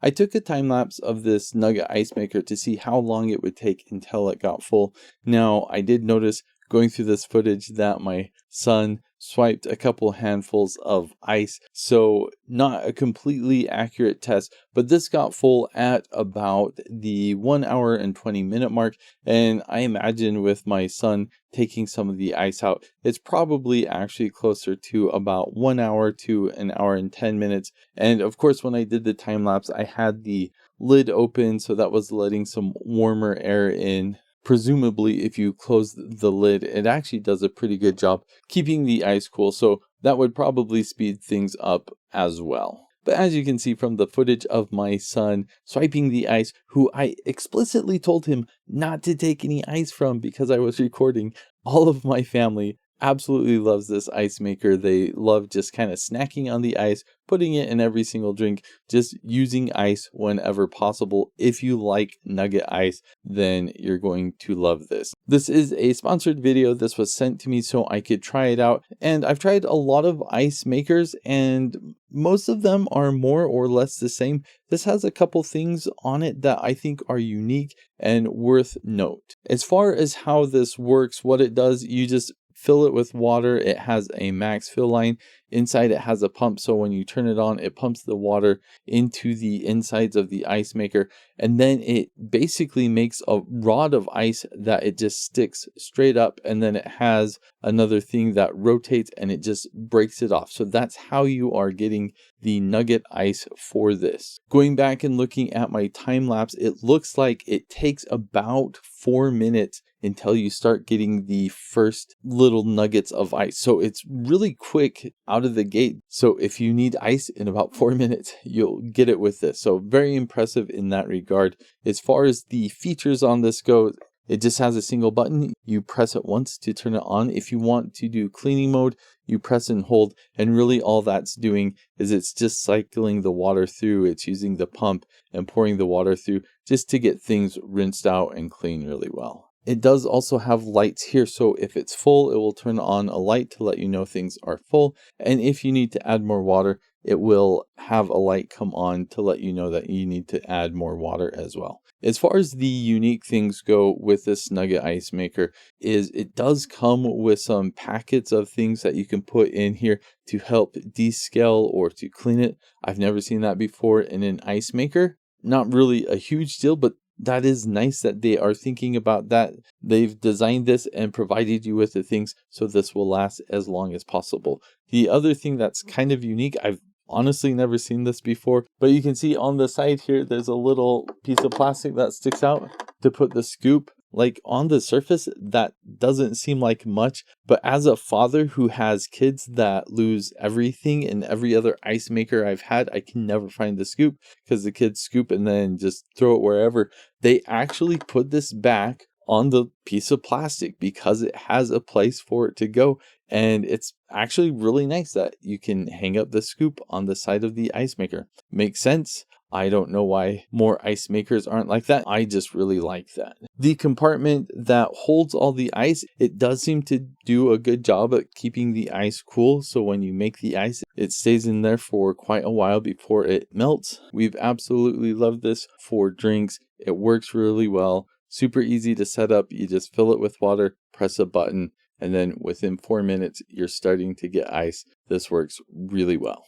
I took a time lapse of this nugget ice maker to see how long it would take until it got full. Now, I did notice going through this footage that my son swiped a couple handfuls of ice, so not a completely accurate test, but this got full at about the 1 hour and 20 minute mark, and I imagine with my son taking some of the ice out, it's probably actually closer to about 1 hour to an hour and 10 minutes. And of course, when I did the time lapse, I had the lid open, so that was letting some warmer air in. Presumably, if you close the lid, it actually does a pretty good job keeping the ice cool, so that would probably speed things up as well. But as you can see from the footage of my son swiping the ice, who I explicitly told him not to take any ice from because I was recording, all of my family absolutely loves this ice maker. They love just kind of snacking on the ice, putting it in every single drink, just using ice whenever possible. If you like nugget ice, then you're going to love this. This is a sponsored video. This was sent to me so I could try it out. And I've tried a lot of ice makers and most of them are more or less the same. This has a couple things on it that I think are unique and worth note. As far as how this works, what it does, you just fill it with water. It has a max fill line. Inside it has a pump, so when you turn it on, it pumps the water into the insides of the ice maker, and then it basically makes a rod of ice that it just sticks straight up, and then it has another thing that rotates and it just breaks it off. So that's how you are getting the nugget ice for this. Going back and looking at my time lapse, it looks like it takes about 4 minutes until you start getting the first little nuggets of ice. So it's really quick out of the gate. So if you need ice in about 4 minutes, you'll get it with this. So very impressive in that regard. As far as the features on this go, it just has a single button. You press it once to turn it on. If you want to do cleaning mode, you press and hold, and really all that's doing is it's just cycling the water through. It's using the pump and pouring the water through just to get things rinsed out and clean really well. It does also have lights here, so if it's full, it will turn on a light to let you know things are full. And if you need to add more water, it will have a light come on to let you know that you need to add more water as well. As far as the unique things go with this nugget ice maker, is it does come with some packets of things that you can put in here to help descale or to clean it. I've never seen that before in an ice maker. Not really a huge deal, but that is nice that they are thinking about that. They've designed this and provided you with the things so this will last as long as possible. The other thing that's kind of unique, I've honestly never seen this before, but you can see on the side here, there's a little piece of plastic that sticks out to put the scoop. Like on the surface, that doesn't seem like much, but as a father who has kids that lose everything in every other ice maker I've had, I can never find the scoop because the kids scoop and then just throw it wherever. They actually put this back on the piece of plastic because it has a place for it to go. And it's actually really nice that you can hang up the scoop on the side of the ice maker. Makes sense. I don't know why more ice makers aren't like that. I just really like that. The compartment that holds all the ice, it does seem to do a good job at keeping the ice cool. So when you make the ice, it stays in there for quite a while before it melts. We've absolutely loved this for drinks. It works really well. Super easy to set up. You just fill it with water, press a button, and then within 4 minutes, you're starting to get ice. This works really well.